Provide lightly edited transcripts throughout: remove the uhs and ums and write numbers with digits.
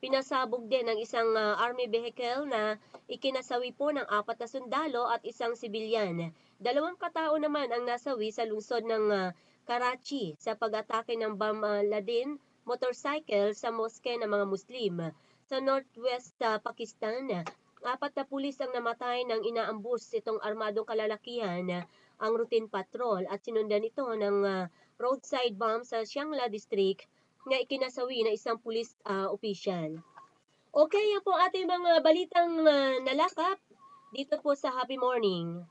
pinasabog din ng isang army vehicle na ikinasawi po ng 4 na sundalo at isang sibilyan. 2 katao naman ang nasawi sa lungsod ng Karachi sa pag-atake ng Laden motorcycle sa moske ng mga Muslim. Sa Northwest Pakistan, 4 na pulis ang namatay ng inaambus itong armadong kalalakihan ang routine patrol at sinundan ito ng roadside bomb sa Shangla District na ikinasawi ng isang pulis opisyal. Okay, yan po ating mga balitang nalakap dito po sa Happy Morning.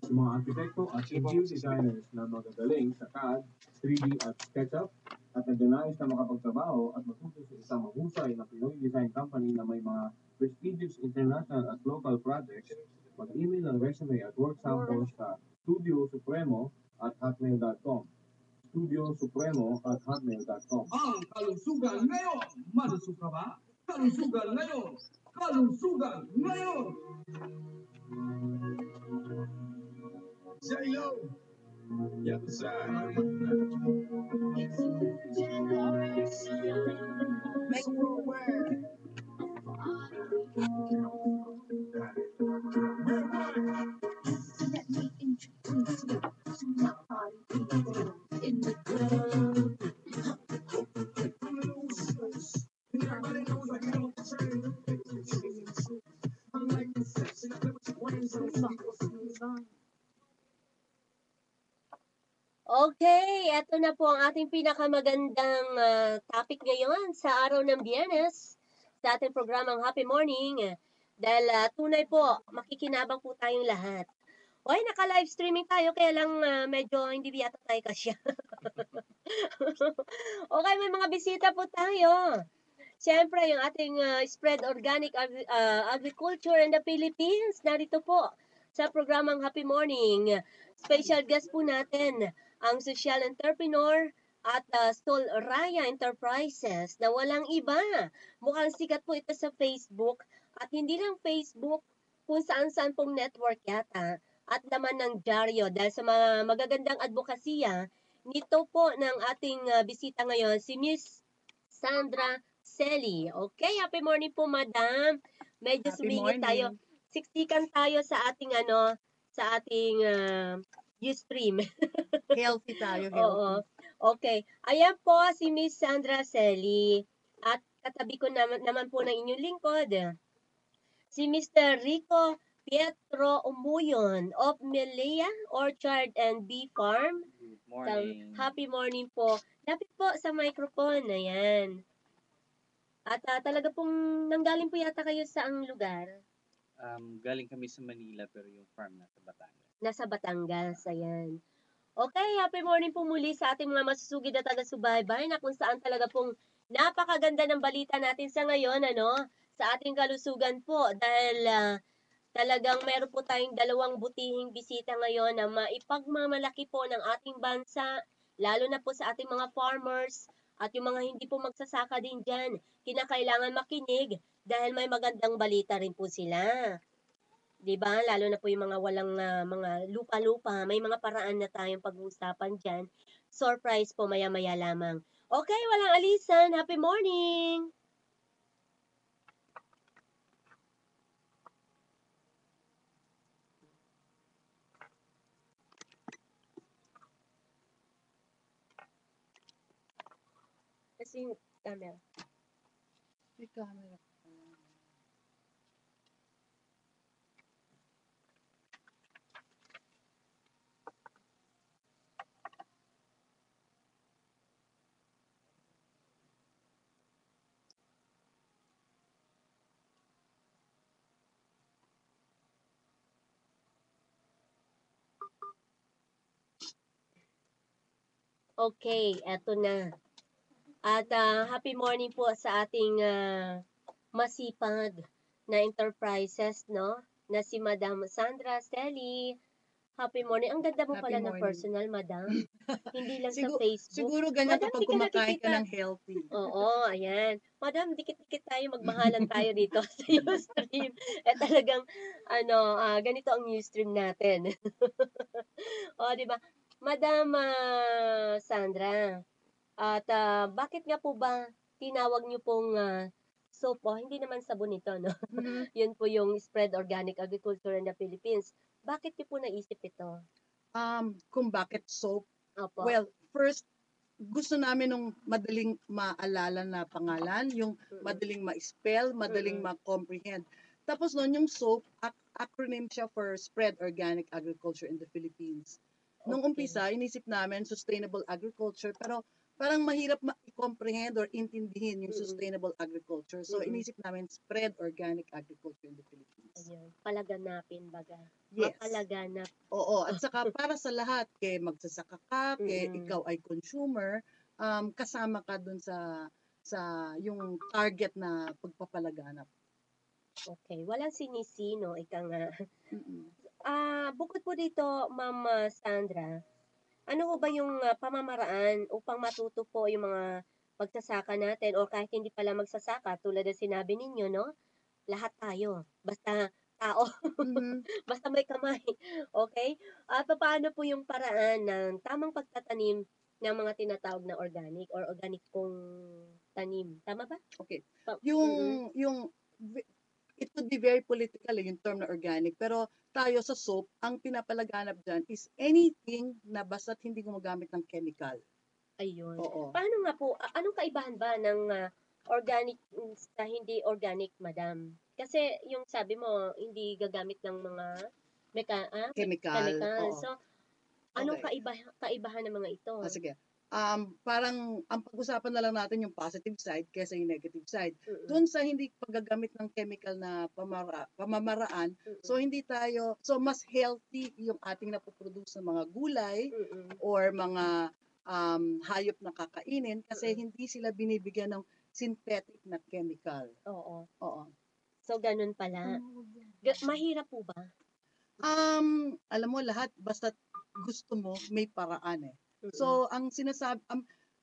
Mga arkitekto at interior designers na magagaling sa CAD, 3D at SketchUp at nagnanais na makapagtrabaho at matuto sa isang mahusay na Pinoy design company na may mga prestigious international at local projects, mag-email ang resume at work samples sa studiosupremo@hotmail.com. studiosupremo@hotmail.com. Ang kalusugan ngayon! Malusog ka ba? Kalusugan ngayon! Kalusugan ngayon! Say yo! Yes, sir. Make you aware. Let me introduce you to my party people in the club. Everybody knows I get on the train. I'm like the section, I play with your brains on the Okay, eto na po ang ating pinakamagandang topic ngayon sa araw ng Biyernes sa ating programang Happy Morning. Dahil tunay po, makikinabang po tayong lahat. Okay, naka-live streaming tayo, kaya lang medyo hindi yata tayo kasya. Okay, may mga bisita po tayo. Siyempre, yung ating Spread Organic Agriculture in the Philippines, narito po sa programang Happy Morning. Special guest po natin, ang social entrepreneur at Sol Raya Enterprises na walang iba. Mukhang sikat po ito sa Facebook at hindi lang Facebook, kung saan-saan pong network yata at laman ng dyaryo dahil sa mga magagandang advokasya nito po ng ating bisita ngayon, si Miss Sandra Selly. Okay, happy morning po, madam. Medyo sumingit tayo. Siksikan tayo sa ating sa ating Ustream. Healthy tayo, healthy. Oo. Okay. Ayan po si Miss Sandra Selly. At katabi ko naman po ng inyong lingkod, si Mr. Rico Pietro Umuyon of Melea Orchard and Bee Farm. Good morning. Happy morning po. Lapit po sa microphone. Ayan. At talaga pong nanggaling po yata kayo sa ang lugar? Galing kami sa Manila pero yung farm nasa Batangas. Nasa Batangas, ayan. Okay, happy morning po muli sa ating mga masusugid na taga-subaybay na kung saan talaga pong napakaganda ng balita natin sa ngayon, sa ating kalusugan po dahil talagang meron po tayong 2 butihing bisita ngayon na maipagmamalaki po ng ating bansa, lalo na po sa ating mga farmers at yung mga hindi po magsasaka din dyan. Kinakailangan makinig dahil may magandang balita rin po sila. Diba? Lalo na po yung mga walang mga lupa-lupa, may mga paraan na tayong pag-uusapan dyan. Surprise po maya-maya lamang. Okay, walang alisan. Happy morning! Kasi yung camera. May camera. Okay, eto na. At happy morning po sa ating masipag na enterprises, no? Na si Madam Sandra Selly. Happy morning. Ang ganda mo Happy pala ng morning. personal, Madam. Hindi lang sa Siguro, Facebook. siguro ganyan Madam, kapag di ka kumakain ka nakikita. ng healthy. Oo, ayan. Madam, dikit-dikit tayo, magmahalan tayo dito sa Ustream. Talagang, ganito ang Ustream natin. O, di ba? Madam Sandra, at bakit nga po ba tinawag niyo pong soap? Hindi naman sabon ito, no? Mhm. Yun po yung Spread Organic Agriculture in the Philippines. Bakit niyo po naisip ito? Kung bakit soap? Opo. Well, first, gusto namin nung madaling maalala na pangalan, yung Mm-mm. madaling ma-spell, madaling Mm-mm. ma-comprehend. Tapos noon yung SOAP, acronym siya for Spread Organic Agriculture in the Philippines. Nung Okay. umpisa, inisip namin sustainable agriculture, pero parang mahirap i-comprehend or intindihin yung Mm-mm. sustainable agriculture. So Mm-mm. inisip namin Spread Organic Agriculture in the Philippines. Ayun. Palaganapin baga. Yes. Mapalaganap. Oo, at saka para sa lahat, kay magsasaka ka, kay Mm-mm. ikaw ay consumer, kasama ka dun sa yung target na pagpapalaganap. Okay. Walang sinisino, ika nga. Mm-mm. Bukod po dito, Ma'am Sandra, ano po ba yung pamamaraan upang matuto po yung mga magsasaka natin o kahit hindi pala magsasaka, tulad ng sinabi ninyo, no? Lahat tayo, basta tao, Mhm. basta may kamay. Okay? At paano po yung paraan ng tamang pagtatanim ng mga tinatawag na organic or organic kong tanim? Tama ba? Okay. Mm-mm. It would be very political yung term na organic, pero tayo sa soap, ang pinapalaganap dyan is anything na basta't hindi gumagamit ng chemical. Ayun. Oo. Paano nga po, anong kaibahan ba ng organic sa hindi organic, madam? Kasi yung sabi mo, hindi gagamit ng mga Chemical. chemical. Oo. So, anong Okay. kaibahan ng mga ito? Sige. Parang ang pag-usapan na lang natin yung positive side kaysa yung negative side. Mm-mm. Doon sa hindi paggagamit ng chemical na pamamaraan, Mm-mm. so mas healthy yung ating napoproduce ng mga gulay Mm-mm. or mga hayop na kakainin kasi hindi sila binibigyan ng synthetic na chemical. Oo. Oo. So, ganun pala. Mahirap po ba? Alam mo lahat basta gusto mo may paraan eh. Mm-mm. So, ang sinasabi,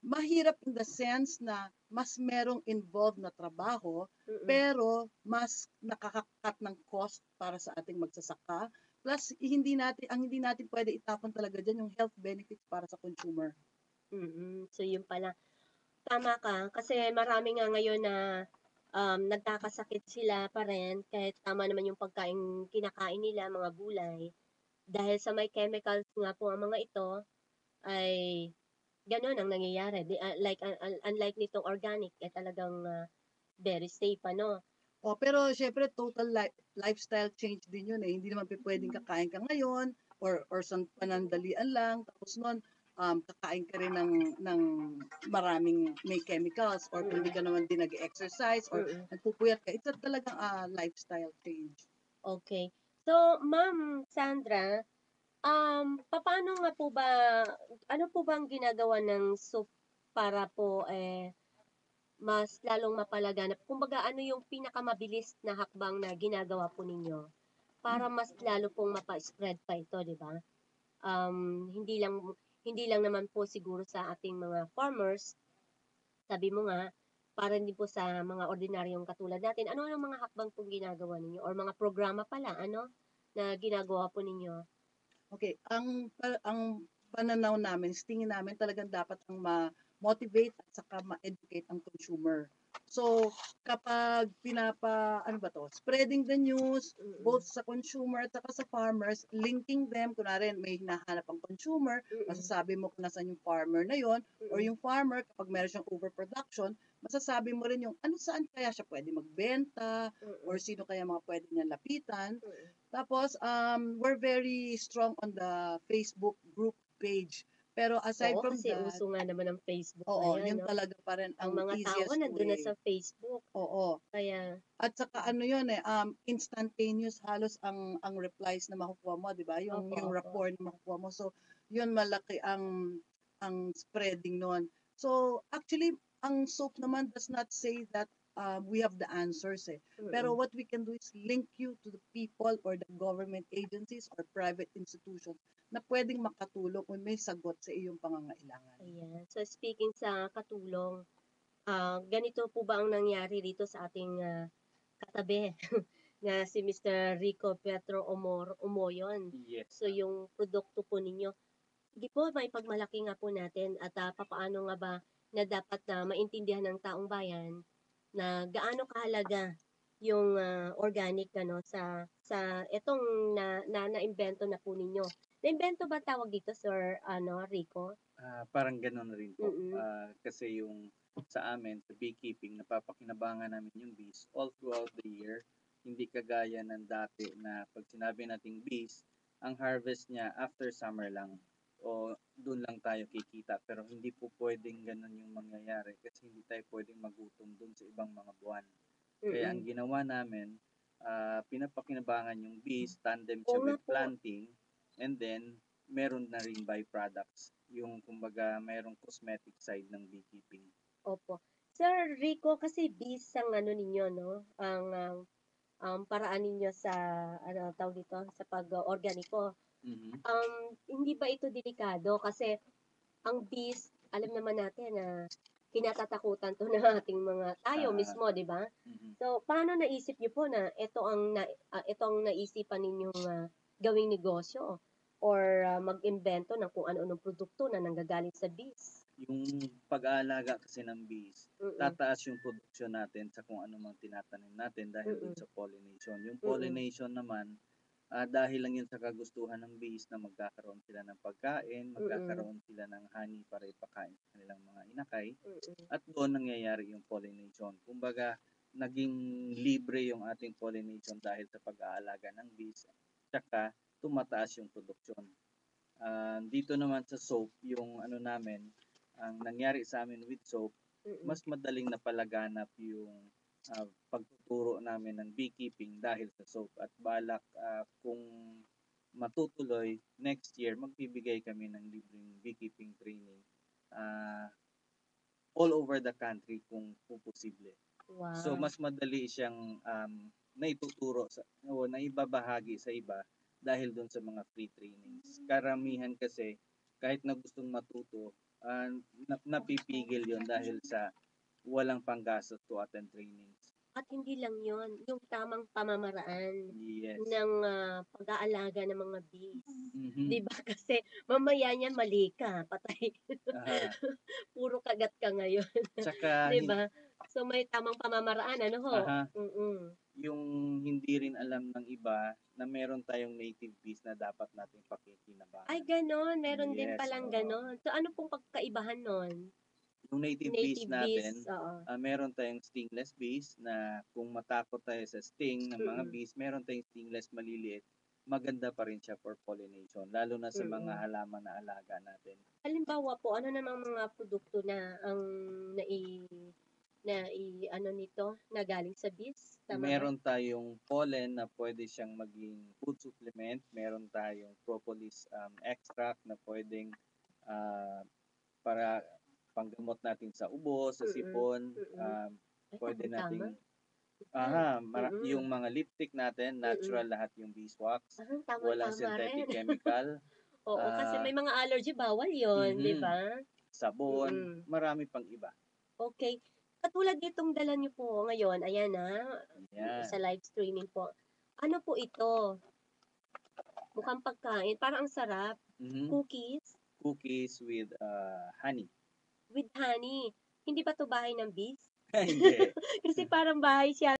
mahirap in the sense na mas merong involved na trabaho, Mm-mm. pero mas nakakakat ng cost para sa ating magsasaka. Plus, hindi natin pwede itapon talaga dyan yung health benefits para sa consumer. Mm-mm. So, yun pala. Tama ka. Kasi marami nga ngayon na nagkakasakit sila pa rin kahit tama naman yung pagkain kinakain nila, mga gulay. Dahil sa may chemicals nga po ang mga ito, ay gano'n ang nangyayari. Unlike nitong organic, talagang very safe, ano? Pero syempre total lifestyle change din yun eh. Hindi naman pwedeng kakain ka ngayon or sa panandalian lang tapos noon kakain ka rin ng maraming may chemicals or hindi ka naman din nag-exercise or nagpupuyat ka. It's talagang lifestyle change. Okay. So, Ma'am Sandra, papaano nga po ba, ano po ba ang ginagawa ng SOAP para po mas lalong mapalaganap? Kumbaga, ano yung pinakamabilis na hakbang na ginagawa po ninyo para mas lalo pong mapa-spread pa ito, di ba? Hindi lang naman po siguro sa ating mga farmers, sabi mo nga, para din po sa mga ordinaryong katulad natin. Ano ang mga hakbang pong ginagawa ninyo or mga programa pala, ano, na ginagawa po ninyo? Okay, ang pananaw namin, tingin namin talagang dapat ang ma-motivate at saka ma-educate ang consumer. So, kapag spreading the news, both sa consumer at saka sa farmers, linking them, kunwari may hinahanap ang consumer, masasabi mo kung nasan yung farmer na yon or yung farmer, kapag meron siyang overproduction, masasabi mo rin yung saan kaya siya pwede magbenta or sino kaya mga pwede niya lapitan. Tapos, we're very strong on the Facebook group page. Pero aside Oo, from kasi that, uso nga naman ang Facebook yun no? talaga pa rin Ang ang mga tao easiest nandun na way. sa Facebook. Oo. Kaya, At saka yun instantaneous halos ang replies na makukuha mo, 'di ba? Yung Opo. rapport na makukuha mo. So, yun malaki ang spreading noon. So, actually ang SOAP naman does not say that we have the answers eh. Pero what we can do is link you to the people or the government agencies or private institutions na pwedeng makatulong kung may sagot sa iyong pangangailangan. ayan. So, speaking sa katulong, ganito po ba ang nangyari dito sa ating katabi na si Mr. Rico Petro Umoyon? Yes. So, yung produkto po ninyo, Sige po, may pagmalaki nga po natin at papaano nga ba na dapat na maintindihan ng taong bayan na gaano kahalaga yung organic ano sa etong naimbento na po ninyo. Naimbento ba tawag dito, Sir Rico? Parang gano'n rin po. Mm. Kasi yung sa amin, sa beekeeping, napapakinabangan namin yung bees all throughout the year. Hindi kagaya ng dati na pag sinabi nating bees, ang harvest niya after summer lang o doon lang tayo kikita. Pero hindi po pwedeng ganun yung mangyayari kasi hindi tayo pwedeng magutom doon sa ibang mga buwan. Kaya ang Mm. ginawa namin, pinapakinabangan yung bees, tandem Oo siya nga with po. planting, and then meron na ring byproducts. Yung kumbaga merong cosmetic side ng beekeeping. Opo. Sir Rico, kasi bees ang ano ninyo, no? Ang paraan ninyo sa ano tawag dito sa pag-organiko. Mhm. Hindi ba ito delikado kasi ang bees, alam naman natin na kinatatakutan to ng ating mga tayo Ah, mismo, 'di ba? mhm. So, paano naisip niyo po na ito ang naisipan ninyong gawing negosyo or mag-imbento ng kung ano-anong produkto na nanggagaling sa bees? Yung pag-aalaga kasi ng bees, Mm. tataas yung produksyon natin sa kung ano mang tinatanim natin dahil dun Mm. sa pollination. Yung Mm. pollination naman, dahil lang yun sa kagustuhan ng bees na magkakaroon sila ng pagkain, magkakaroon sila ng honey para ipakain sa kanilang mga inakay, Mm. at doon nangyayari yung pollination. Kumbaga, naging libre yung ating pollination dahil sa pag-aalaga ng bees, tsaka tumataas yung produksyon. Dito naman sa soap, yung ano namin, ang nangyari sa amin with soap, Mm. mas madaling napalaganap yung pagtuturo namin ng beekeeping dahil sa soap. At balak kung matutuloy, next year, magbibigay kami ng libreng beekeeping training all over the country kung posible. So, Wow. mas madali siyang naituturo o naibabahagi sa iba dahil doon sa mga free trainings. Karamihan kasi, kahit na gustong matuto, napipigil yon dahil sa walang panggastos to attend trainings. At hindi lang yon, yung tamang pamamaraan Yes. ng pag-aalaga ng mga bees. Mhm. 'Di ba? Kasi mamaya niyan mali ka, patay. Aha. Puro kagat ka ngayon, Tsaka, 'di ba? So may tamang pamamaraan, ano ho? aha, Mm. yung hindi rin alam ng iba na meron tayong native bees na dapat nating pakikinabangan. Ay, ganon. Meron din Yes, palang oo. ganon. So ano pong pagkaibahan nun? Yung native bees Native natin, bees, oo. meron tayong stingless bees na kung matakot tayo sa sting ng mga Mm. bees, meron tayong stingless maliliit. Maganda pa rin siya for pollination, lalo na sa mga Mm. halaman na alaga natin. Halimbawa po, ano namang mga produkto na ang ano nito, na galing sa bees? Tama ba? Meron tayong pollen na pwede siyang maging food supplement. Meron tayong propolis extract na pwedeng para panggamot natin sa ubo, sa Mm. sipon. Mm. Ay, Pwede tamang-tama. nating, Mm. yung mga lipstick natin, natural lahat yung beeswax. Walang Tamang-tama synthetic rin. chemical. Oo, kasi Ah, may mga allergy, bawal yon, 'di mhm. ba? Sabon, Mm. marami pang iba. Okay. Katulad nitong dala niyo po ngayon, ayan sa Yan. live streaming po. Ano po ito? Mukhang pagkain, parang ang sarap. Mhm. Cookies Cookies with honey. with honey. Hindi ba 'to bahay ng bees? Hindi. Kasi parang bahay siya